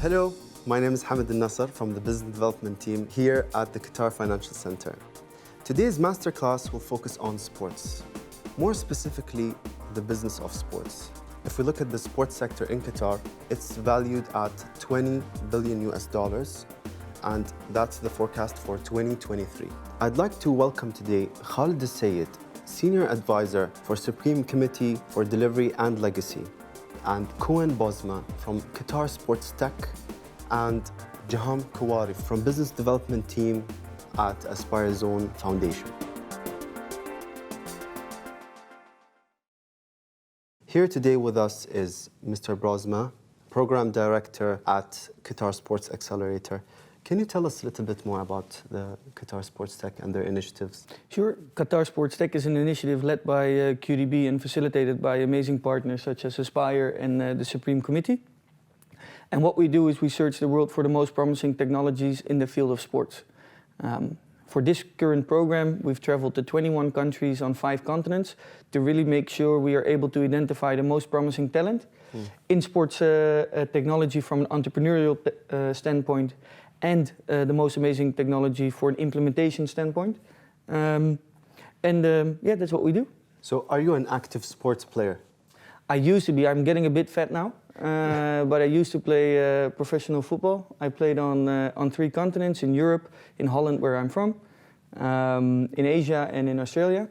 Hello, my name is Hamid Al-Nasser from the Business Development team here at the Qatar Financial Center. Today's masterclass will focus on sports, more specifically, the business of sports. If we look at the sports sector in Qatar, it's valued at $20 billion US, and that's the forecast for 2023. I'd like to welcome today Khalid Al-Sayed, Senior Advisor for Supreme Committee for Delivery and Legacy, and Koen Bosma from Qatar Sports Tech, and Jaham Kawari from Business Development Team at Aspire Zone Foundation. Here today with us is Mr. Bosma, Program Director at Qatar Sports Accelerator. Can you tell us a little bit more about the Qatar Sports Tech and their initiatives? Sure. Qatar Sports Tech is an initiative led by QDB and facilitated by amazing partners such as Aspire and the Supreme Committee. And what we do is we search the world for the most promising technologies in the field of sports. For this current program, we've traveled to 21 countries on 5 continents to really make sure we are able to identify the most promising talent in sports technology from an entrepreneurial standpoint, and the most amazing technology for an implementation standpoint. Yeah, that's what we do. So are you an active sports player? I used to be. I'm getting a bit fat now, but I used to play professional football. I played on 3 continents, in Europe, in Holland, where I'm from, in Asia and in Australia.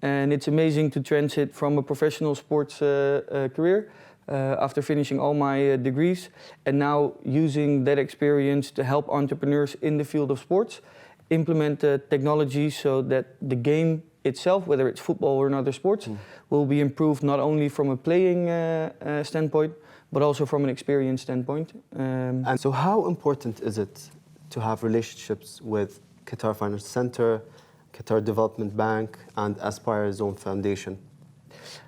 And it's amazing to transit from a professional sports career after finishing all my degrees, and now using that experience to help entrepreneurs in the field of sports implement technology so that the game itself, whether it's football or another sports, will be improved not only from a playing standpoint, but also from an experience standpoint. And so how important is it to have relationships with Qatar Financial Center, Qatar Development Bank, and Aspire Zone Foundation?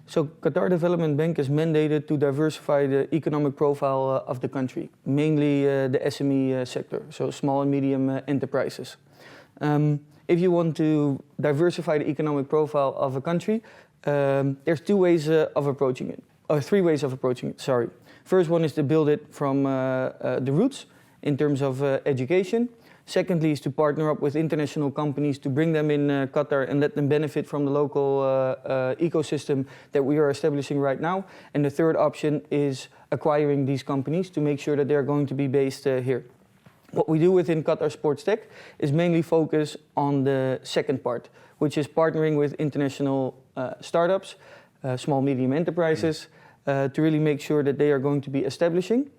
So Qatar Development Bank is mandated to diversify the economic profile of the country, mainly the SME sector, so small and medium enterprises. If you want to diversify the economic profile of a country, there's 2 ways of approaching it, or 3 ways of approaching it, sorry. First one is to build it from the roots in terms of education. Secondly is to partner up with international companies to bring them in Qatar and let them benefit from the local ecosystem that we are establishing right now. And the third option is acquiring these companies to make sure that they're going to be based here. What we do within Qatar Sports Tech is mainly focus on the second part, which is partnering with international startups, small, medium enterprises, to really make sure that they are going to be establishing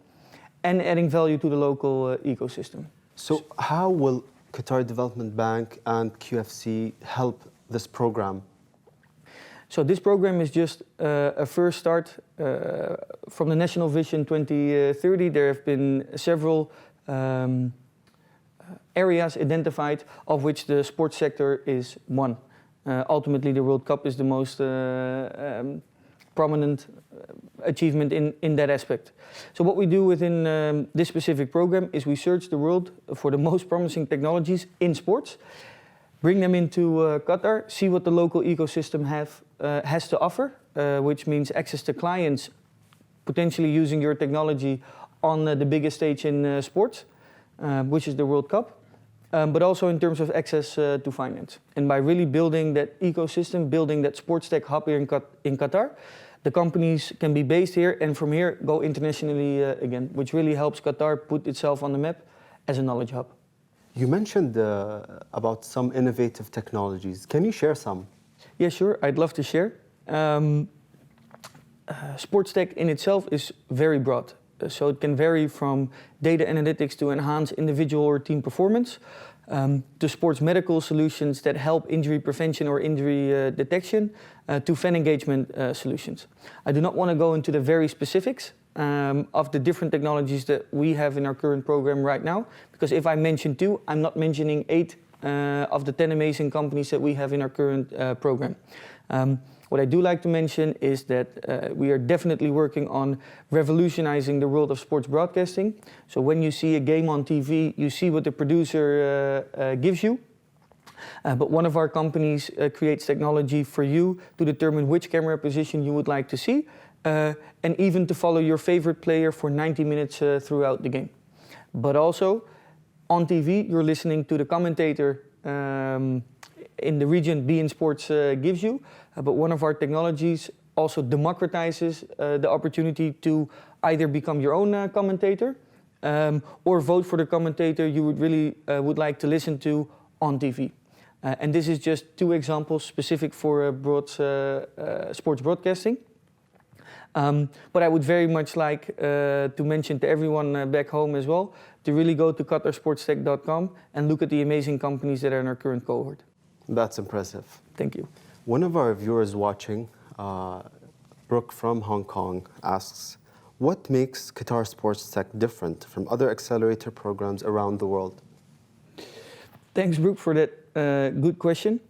and adding value to the local ecosystem. So how will Qatar Development Bank and QFC help this program? So this program is just a first start from the National Vision 2030. There have been several areas identified, of which the sports sector is one. Ultimately, the World Cup is the most prominent achievement in that aspect. So what we do within this specific program is we search the world for the most promising technologies in sports, bring them into Qatar, see what the local ecosystem has to offer, which means access to clients, potentially using your technology on the biggest stage in sports, which is the World Cup, but also in terms of access to finance. And by really building that ecosystem, building that sports tech hub here in Qatar, the companies can be based here and from here go internationally again, which really helps Qatar put itself on the map as a knowledge hub. You mentioned about some innovative technologies. Can you share some? Yeah, sure. I'd love to share. Sports tech in itself is very broad. So it can vary from data analytics to enhance individual or team performance, to sports medical solutions that help injury prevention or injury detection, to fan engagement solutions. I do not want to go into the very specifics of the different technologies that we have in our current program right now, because if I mention 2, I'm not mentioning 8 of the 10 amazing companies that we have in our current program. What I do like to mention is that we are definitely working on revolutionizing the world of sports broadcasting. So when you see a game on TV, you see what the producer gives you. But one of our companies creates technology for you to determine which camera position you would like to see, and even to follow your favorite player for 90 minutes throughout the game. but also on TV, you're listening to the commentator in the region beIN Sports gives you. But one of our technologies also democratizes the opportunity to either become your own commentator or vote for the commentator you would really would like to listen to on TV. And this is just two examples specific for sports broadcasting. But I would very much like to mention to everyone back home as well to really go to qatarsportstech.com and look at the amazing companies that are in our current cohort. That's impressive. Thank you. One of our viewers watching, Brooke from Hong Kong, asks, what makes Qatar Sports Tech different from other accelerator programs around the world? Thanks, Brooke, for that good question.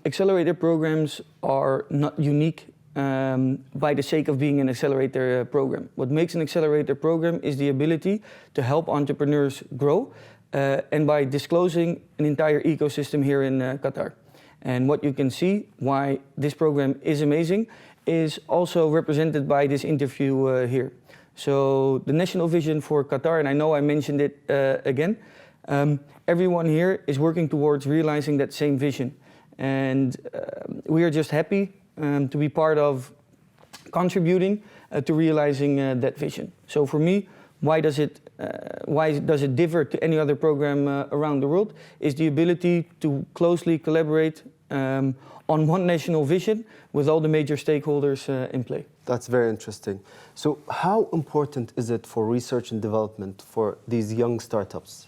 Accelerator programs are not unique by the sake of being an accelerator program. What makes an accelerator program is the ability to help entrepreneurs grow and by disclosing an entire ecosystem here in Qatar. And what you can see why this program is amazing is also represented by this interview here. So the national vision for Qatar, and I know I mentioned it again, everyone here is working towards realizing that same vision. And we are just happy to be part of contributing to realizing that vision. So for me, why does it differ to any other program around the world? Is the ability to closely collaborate on one national vision with all the major stakeholders in play. That's very interesting. So how important is it for research and development for these young startups?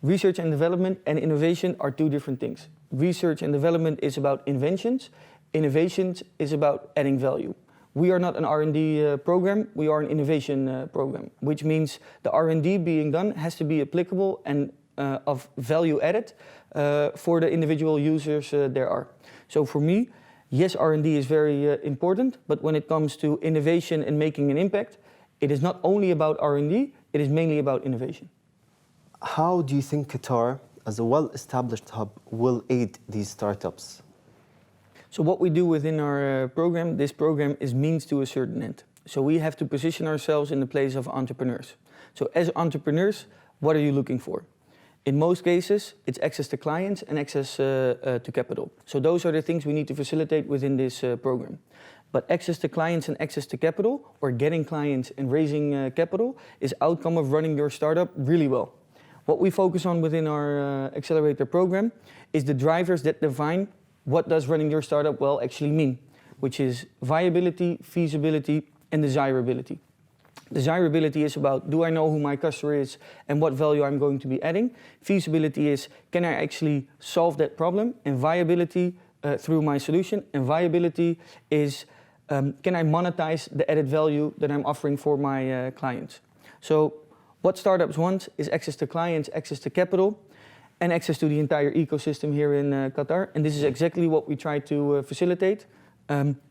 Research and development and innovation are two different things. Research and development is about inventions. Innovations is about adding value. We are not an R&D program, we are an innovation program, which means the R&D being done has to be applicable and of value added for the individual users there are. So for me, yes, R&D is very important, but when it comes to innovation and making an impact, it is not only about R&D, it is mainly about innovation. How do you think Qatar, as a well-established hub, will aid these startups? So what we do within our program, this program is means to a certain end. So we have to position ourselves in the place of entrepreneurs. So as entrepreneurs, what are you looking for? In most cases, it's access to clients and access to capital. So those are the things we need to facilitate within this program. But access to clients and access to capital, or getting clients and raising capital, is outcome of running your startup really well. What we focus on within our accelerator program is the drivers that define what does running your startup well actually mean, which is viability, feasibility, and desirability. Desirability is about, do I know who my customer is and what value I'm going to be adding? Feasibility is, can I actually solve that problem? And viability through my solution. And viability is, can I monetize the added value that I'm offering for my clients? So what startups want is access to clients, access to capital, and access to the entire ecosystem here in Qatar. And this is exactly what we try to facilitate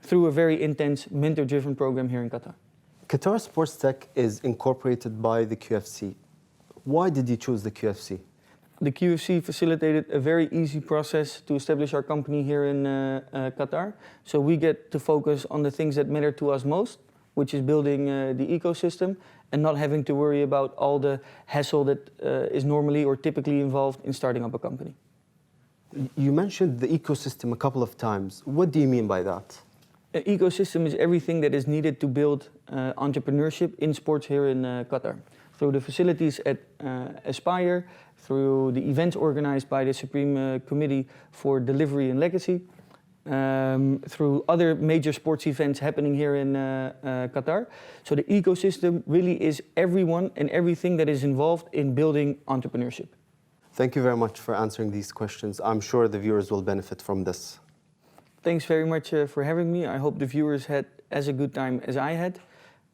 through a very intense mentor-driven program here in Qatar. Qatar Sports Tech is incorporated by the QFC. Why did you choose the QFC? The QFC facilitated a very easy process to establish our company here in Qatar. So we get to focus on the things that matter to us most, which is building the ecosystem and not having to worry about all the hassle that is normally or typically involved in starting up a company. You mentioned the ecosystem a couple of times. What do you mean by that? An ecosystem is everything that is needed to build entrepreneurship in sports here in Qatar. Through the facilities at Aspire, through the events organized by the Supreme Committee for Delivery and Legacy, through other major sports events happening here in Qatar. So the ecosystem really is everyone and everything that is involved in building entrepreneurship. Thank you very much for answering these questions. I'm sure the viewers will benefit from this. Thanks very much for having me. I hope the viewers had as a good time as I had.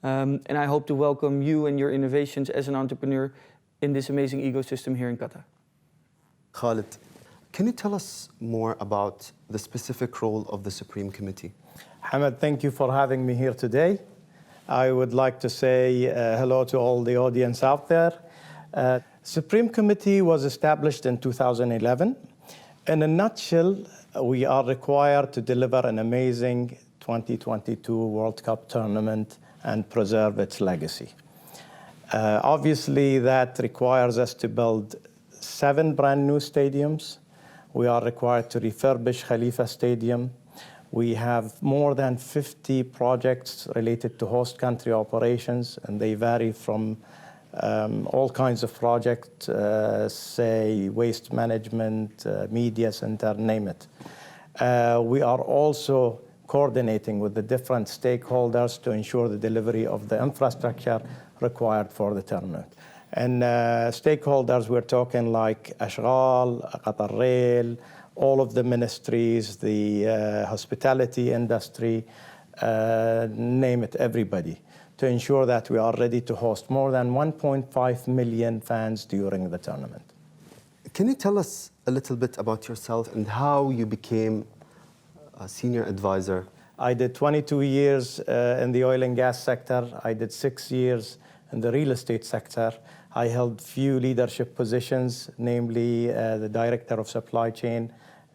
And I hope to welcome you and your innovations as an entrepreneur in this amazing ecosystem here in Qatar. Khalid, can you tell us more about the specific role of the Supreme Committee? Hamad, thank you for having me here today. I would like to say hello to all the audience out there. Supreme Committee was established in 2011. In a nutshell, we are required to deliver an amazing 2022 World Cup tournament and preserve its legacy. Obviously, that requires us to build 7 brand new stadiums. We are required to refurbish Khalifa Stadium. We have more than 50 projects related to host country operations, and they vary from all kinds of projects, say waste management, media center, name it. We are also coordinating with the different stakeholders to ensure the delivery of the infrastructure required for the tournament. And stakeholders, we're talking like Ashghal, Qatar Rail, all of the ministries, the hospitality industry, name it, everybody, to ensure that we are ready to host more than 1.5 million fans during the tournament. Can you tell us a little bit about yourself and how you became a senior advisor? I did 22 years in the oil and gas sector. I did 6 years in the real estate sector. I held few leadership positions, namely the Director of Supply Chain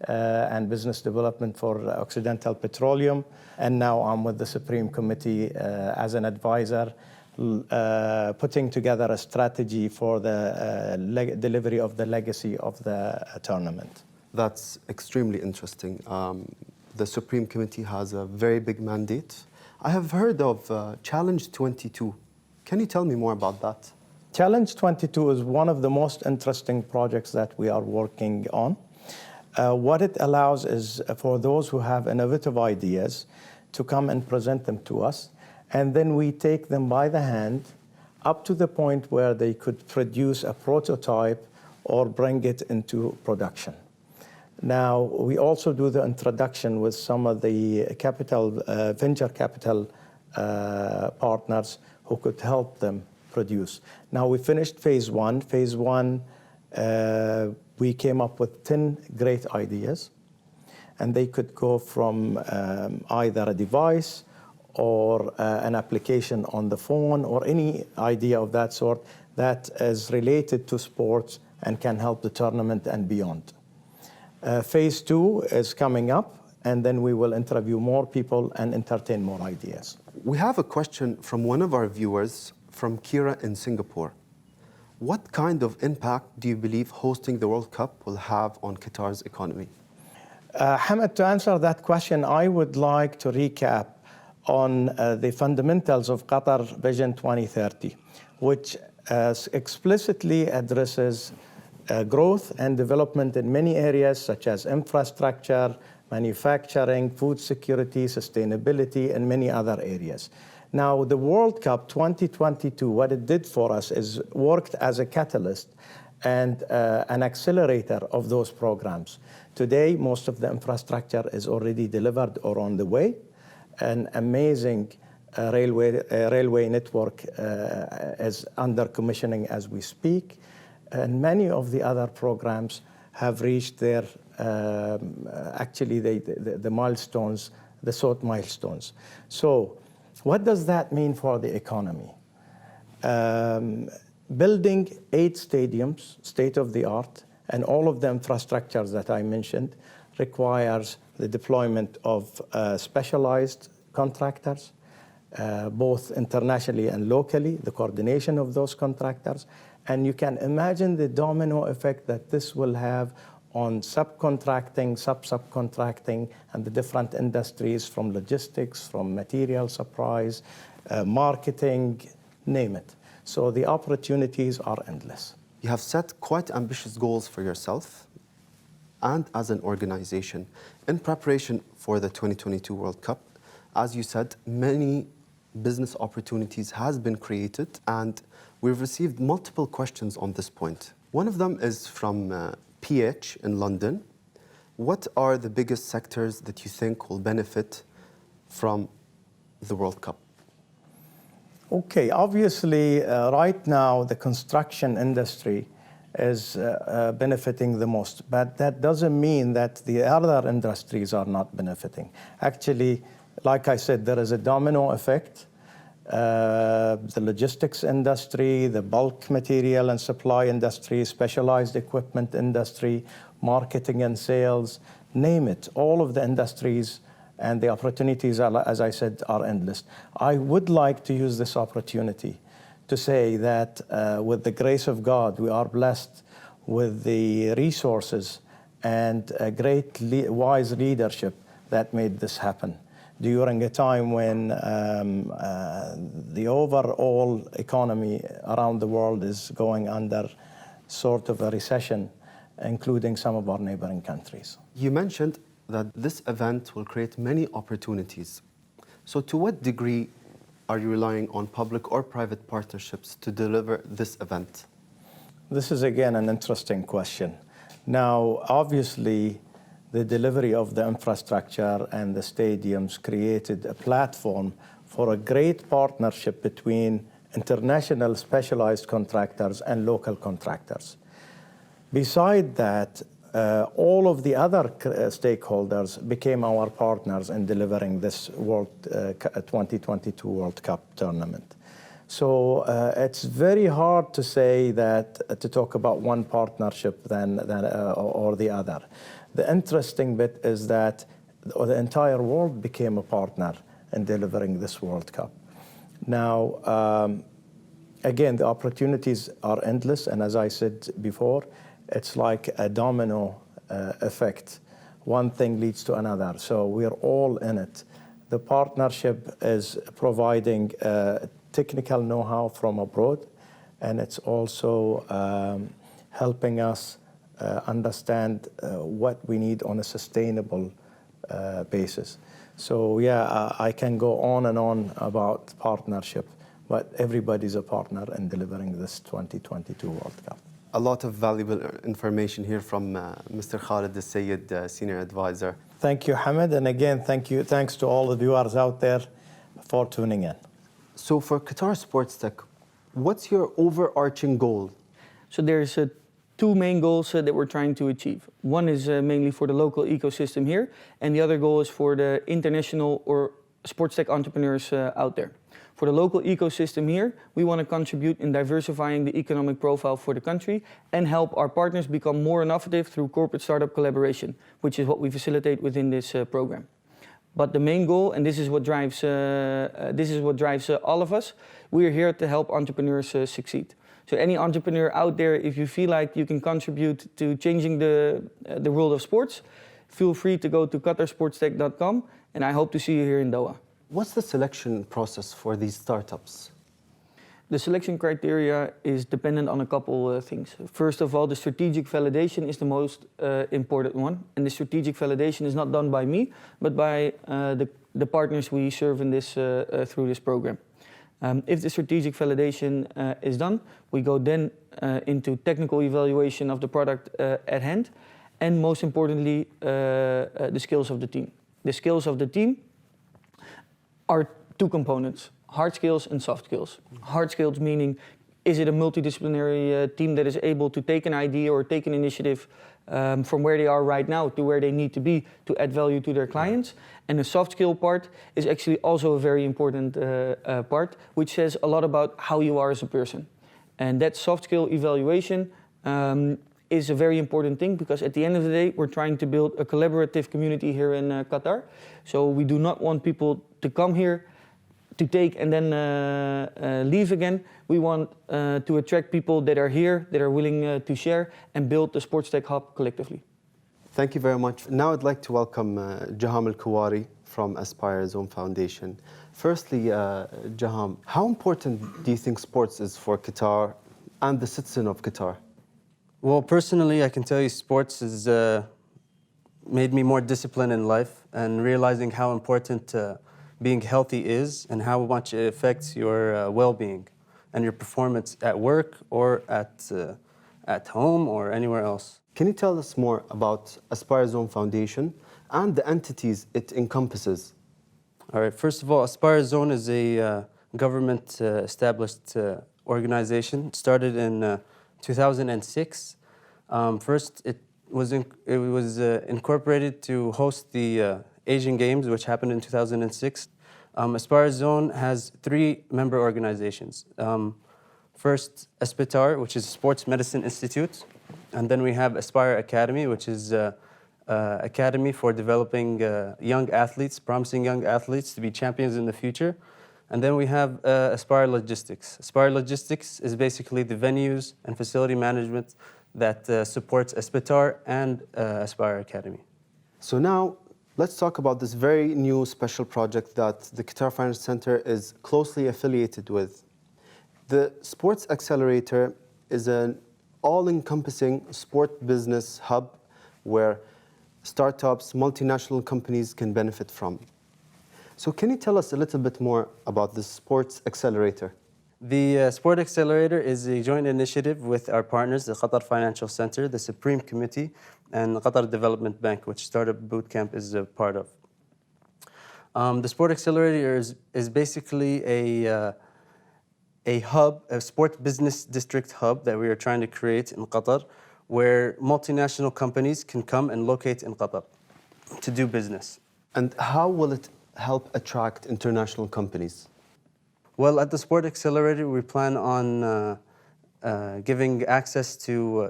and Business Development for Occidental Petroleum. And now I'm with the Supreme Committee as an advisor, putting together a strategy for the delivery of the legacy of the tournament. That's extremely interesting. The Supreme Committee has a very big mandate. I have heard of Challenge 22. Can you tell me more about that? Challenge 22 is one of the most interesting projects that we are working on. What it allows is for those who have innovative ideas to come and present them to us, and then we take them by the hand up to the point where they could produce a prototype or bring it into production. Now, we also do the introduction with some of the venture capital partners who could help them produce. Now, we finished phase 1. Phase 1, we came up with 10 great ideas, and they could go from either a device or an application on the phone or any idea of that sort that is related to sports and can help the tournament and beyond. Phase 2 is coming up, and then we will interview more people and entertain more ideas. We have a question from one of our viewers from Kira in Singapore. What kind of impact do you believe hosting the World Cup will have on Qatar's economy? Hamad, to answer that question, I would like to recap on the fundamentals of Qatar Vision 2030, which explicitly addresses growth and development in many areas such as infrastructure, manufacturing, food security, sustainability, and many other areas. Now, the World Cup 2022, what it did for us is worked as a catalyst and an accelerator of those programs. Today, most of the infrastructure is already delivered or on the way. An amazing railway network is under commissioning as we speak. And many of the other programs have reached their, the milestones, the sought milestones. So what does that mean for the economy? Building 8 stadiums, state-of-the-art, and all of the infrastructures that I mentioned requires the deployment of specialized contractors, both internationally and locally, the coordination of those contractors. And you can imagine the domino effect that this will have on subcontracting, subcontracting, and the different industries from logistics, from material supplies, marketing, name it. So the opportunities are endless. You have set quite ambitious goals for yourself and as an organization. In preparation for the 2022 World Cup, as you said, many business opportunities has been created, and we've received multiple questions on this point. One of them is from PH in London. What are the biggest sectors that you think will benefit from the World Cup? Okay, obviously, right now, the construction industry is benefiting the most, but that doesn't mean that the other industries are not benefiting. Actually, like I said, there is a domino effect. The logistics industry, the bulk material and supply industry, specialized equipment industry, marketing and sales, name it. All of the industries and the opportunities, as I said, are endless. I would like to use this opportunity to say that with the grace of God, we are blessed with the resources and a great wise leadership that made this happen during a time when the overall economy around the world is going under sort of a recession, including some of our neighboring countries. You mentioned that this event will create many opportunities. So to what degree are you relying on public or private partnerships to deliver this event? This is again an interesting question. Now, obviously, the delivery of the infrastructure and the stadiums created a platform for a great partnership between international specialized contractors and local contractors. Beside that, all of the other stakeholders became our partners in delivering this 2022 World Cup tournament. So it's very hard to say that, to talk about one partnership or the other. The interesting bit is that the entire world became a partner in delivering this World Cup. Now, again, the opportunities are endless, and as I said before, it's like a domino effect. One thing leads to another, so we're all in it. The partnership is providing technical know-how from abroad, and it's also helping us understand what we need on a sustainable basis. So yeah, I can go on and on about partnership, but everybody's a partner in delivering this 2022 World Cup. A lot of valuable information here from Mr. Khalid Al-Sayed, Senior Advisor. Thank you, Hamid, and again, thanks to all the viewers out there for tuning in. So for Qatar Sports Tech, what's your overarching goal? So there's two main goals that we're trying to achieve. One is mainly for the local ecosystem here, and the other goal is for the international or sports tech entrepreneurs out there. For the local ecosystem here, we want to contribute in diversifying the economic profile for the country and help our partners become more innovative through corporate startup collaboration, which is what we facilitate within this program. But the main goal, and this is what drives all of us, we are here to help entrepreneurs succeed. So any entrepreneur out there, if you feel like you can contribute to changing the world of sports, feel free to go to qatarsportstech.com, and I hope to see you here in Doha. What's the selection process for these startups? The selection criteria is dependent on a couple things. First of all, the strategic validation is the most important one. And the strategic validation is not done by me, but by the partners we serve in this, through this program. If the strategic validation is done, we go then into technical evaluation of the product at hand, and most importantly, the skills of the team. The skills of the team are two components: hard skills and soft skills. Hard skills meaning, is it a multidisciplinary team that is able to take an idea or take an initiative from where they are right now to where they need to be to add value to their clients? And the soft skill part is actually also a very important part, which says a lot about how you are as a person. And that soft skill evaluation is a very important thing, because at the end of the day, we're trying to build a collaborative community here in Qatar. So we do not want people to come here to take and then leave again. We want to attract people that are here, that are willing to share and build the Sports Tech Hub collectively. Thank you very much. Now I'd like to welcome Jaham Al-Kuwari from Aspire Zone Foundation. Firstly, Jaham, how important do you think sports is for Qatar and the citizen of Qatar? Well, personally, I can tell you sports has made me more disciplined in life, and realizing how important being healthy is and how much it affects your well-being and your performance at work or at home or anywhere else. Can you tell us more about Aspire Zone Foundation and the entities it encompasses? All right, first of all, Aspire Zone is a government-established organization. Started in 2006. First, it was incorporated to host the Asian Games, which happened in 2006. Aspire Zone has 3 member organizations. First, Aspitar, which is Sports Medicine Institute, and then we have Aspire Academy, which is academy for developing young athletes, promising young athletes to be champions in the future. And then we have Aspire Logistics. Aspire Logistics is basically the venues and facility management that supports Qatar and Aspire Academy. So now, let's talk about this very new special project that the Qatar Financial Center is closely affiliated with. The Sports Accelerator is an all-encompassing sport business hub where startups, multinational companies can benefit from. So can you tell us a little bit more about the Sports Accelerator? The Sport Accelerator is a joint initiative with our partners, the Qatar Financial Center, the Supreme Committee, and the Qatar Development Bank, which Startup Bootcamp is a part of. The Sport Accelerator is basically a hub, a sport business district hub that we are trying to create in Qatar, where multinational companies can come and locate in Qatar to do business. And how will it help attract international companies? Well, at the Sport Accelerator, we plan on giving access to,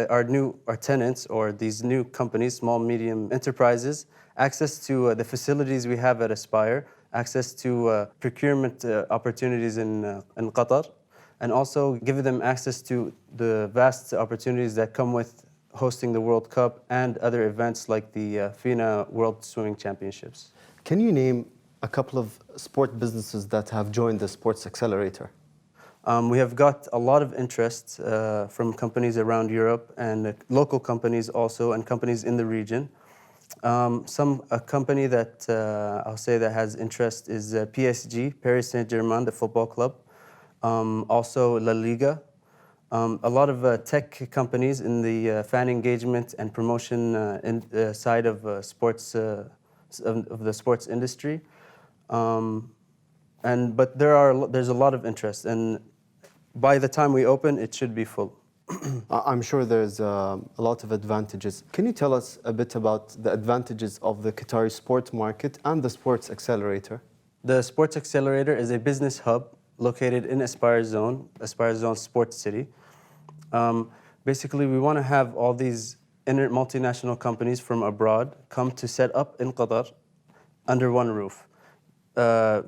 our tenants or these new companies, small, medium enterprises, access to the facilities we have at Aspire, access to procurement opportunities in Qatar, and also give them access to the vast opportunities that come with hosting the World Cup and other events like the FINA World Swimming Championships. Can you name a couple of sport businesses that have joined the Sports Accelerator? We have got a lot of interest from companies around Europe and local companies also, and companies in the region. A company that I'll say that has interest is PSG, Paris Saint-Germain, the football club. Also La Liga. A lot of tech companies in the fan engagement and promotion side of sports, of the sports industry. But there's a lot of interest, and by the time we open, it should be full. I'm sure there's a lot of advantages. Can you tell us a bit about the advantages of the Qatari sport market and the Sports Accelerator? The Sports Accelerator is a business hub located in Aspire Zone Sports City. Basically, we want to have all these multinational companies from abroad come to set up in Qatar under one roof,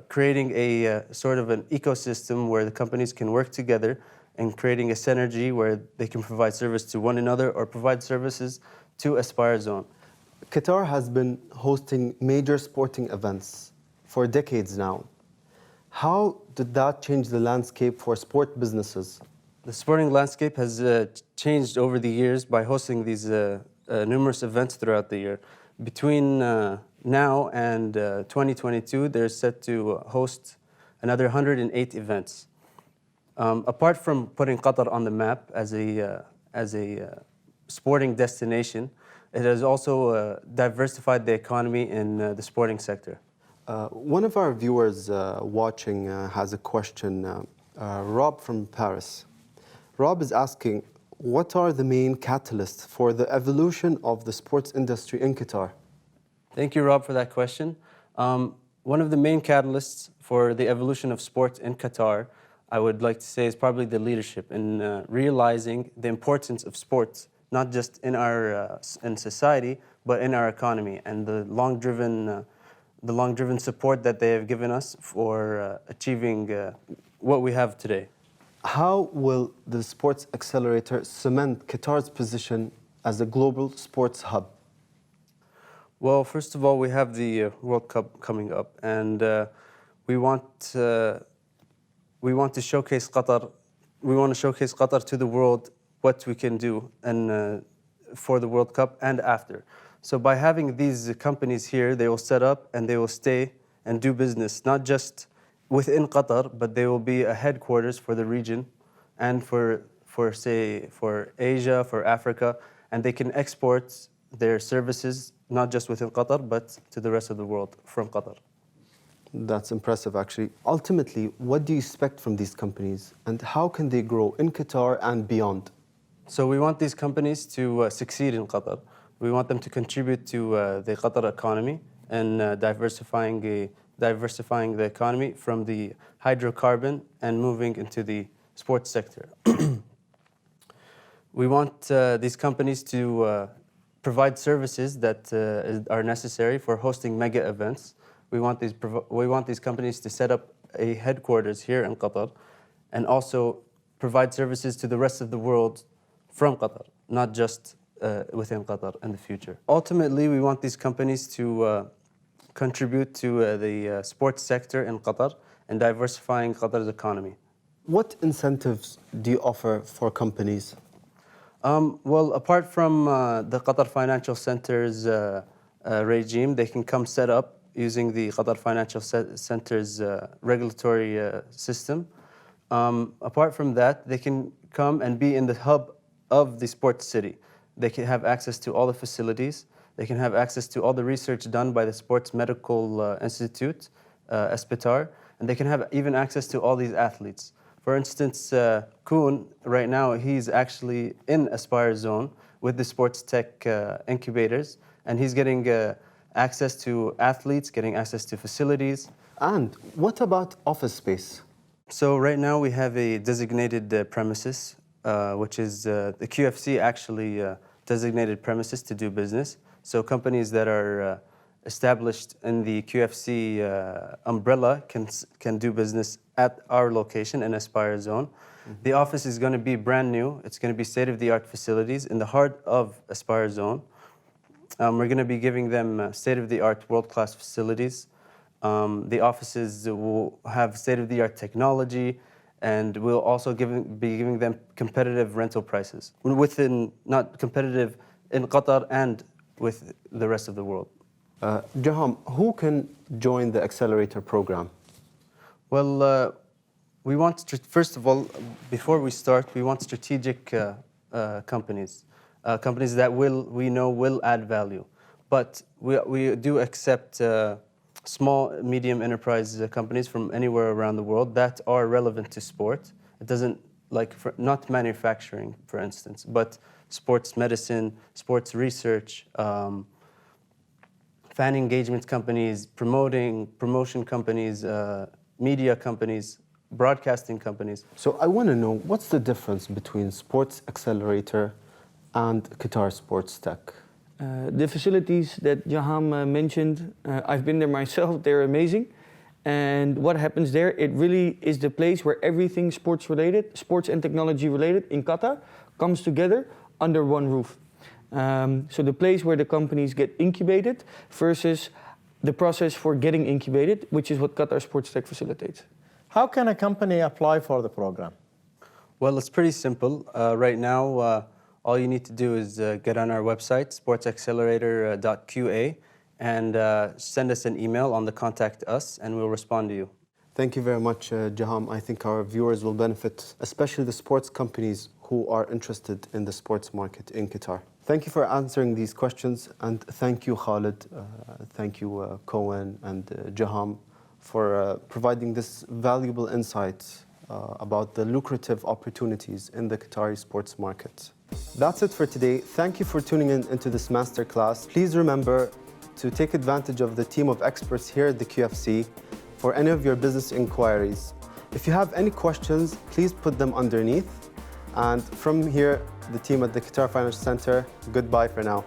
creating a sort of an ecosystem where the companies can work together and creating a synergy where they can provide service to one another or provide services to Aspire Zone. Qatar has been hosting major sporting events for decades now. How did that change the landscape for sport businesses? The sporting landscape has changed over the years by hosting these numerous events throughout the year. Between now and 2022, they're set to host another 108 events. Apart from putting Qatar on the map as a sporting destination, it has also diversified the economy in the sporting sector. One of our viewers watching has a question. Rob from Paris. Rob is asking, what are the main catalysts for the evolution of the sports industry in Qatar? Thank you, Rob, for that question. One of the main catalysts for the evolution of sports in Qatar, I would like to say, is probably the leadership in realizing the importance of sports, not just in our in society, but in our economy, and the long-driven support that they have given us for achieving what we have today. How will the Sports Accelerator cement Qatar's position as a global sports hub? Well, first of all, we have the World Cup coming up, and we want to showcase Qatar. We want to showcase Qatar to the world what we can do, and for the World Cup and after. So by having these companies here, they will set up and they will stay and do business, not just within Qatar, but they will be a headquarters for the region and for Asia, for Africa, and they can export their services not just within Qatar, but to the rest of the world from Qatar. That's impressive, actually. Ultimately, what do you expect from these companies, and how can they grow in Qatar and beyond? So we want these companies to succeed in Qatar. We want them to contribute to the Qatar economy and diversifying the economy from the hydrocarbon and moving into the sports sector. We want these companies to provide services that are necessary for hosting mega events. We want these companies to set up a headquarters here in Qatar and also provide services to the rest of the world from Qatar, not just within Qatar in the future. Ultimately, we want these companies to contribute to the sports sector in Qatar and diversifying Qatar's economy. What incentives do you offer for companies? Well, apart from the Qatar Financial Center's regime, they can come set up using the Qatar Financial Center's regulatory system. Apart from that, they can come and be in the hub of the sports city. They can have access to all the facilities. They can have access to all the research done by the Sports Medical Institute, Qatar, and they can have even access to all these athletes. For instance, Koen, right now, he's actually in Aspire Zone with the sports tech incubators, and he's getting access to athletes, getting access to facilities. And what about office space? So right now we have a designated premises, which is the QFC actually designated premises to do business. So companies that are established in the QFC umbrella can do business at our location in Aspire Zone. Mm-hmm. The office is going to be brand new. It's going to be state-of-the-art facilities in the heart of Aspire Zone. We're going to be giving them state-of-the-art world-class facilities. The offices will have state-of-the-art technology, and we'll also be giving them competitive rental prices, not competitive in Qatar and with the rest of the world. Jaham, who can join the accelerator program? Well, we want, first of all, before we start, we want strategic companies, companies that we know will add value. But we do accept small, medium enterprise companies from anywhere around the world that are relevant to sport. It doesn't, not manufacturing, for instance, but sports medicine, sports research, fan engagement companies, promotion companies, media companies, broadcasting companies. So I want to know, what's the difference between Sports Accelerator and Qatar Sports Tech? The facilities that Jaham mentioned, I've been there myself, they're amazing. And what happens there, it really is the place where everything sports related, sports and technology related in Qatar comes together under one roof. So the place where the companies get incubated versus the process for getting incubated, which is what Qatar Sports Tech facilitates. How can a company apply for the program? Well, it's pretty simple. Right now, all you need to do is get on our website, sportsaccelerator.qa, and send us an email on the Contact Us, and we'll respond to you. Thank you very much, Jaham. I think our viewers will benefit, especially the sports companies who are interested in the sports market in Qatar. Thank you for answering these questions, and thank you, Khalid, thank you, Cohen, and Jaham, for providing this valuable insight about the lucrative opportunities in the Qatari sports market. That's it for today. Thank you for tuning into this masterclass. Please remember to take advantage of the team of experts here at the QFC for any of your business inquiries. If you have any questions, please put them underneath. And from here, the team at the Qatar Financial Center, goodbye for now.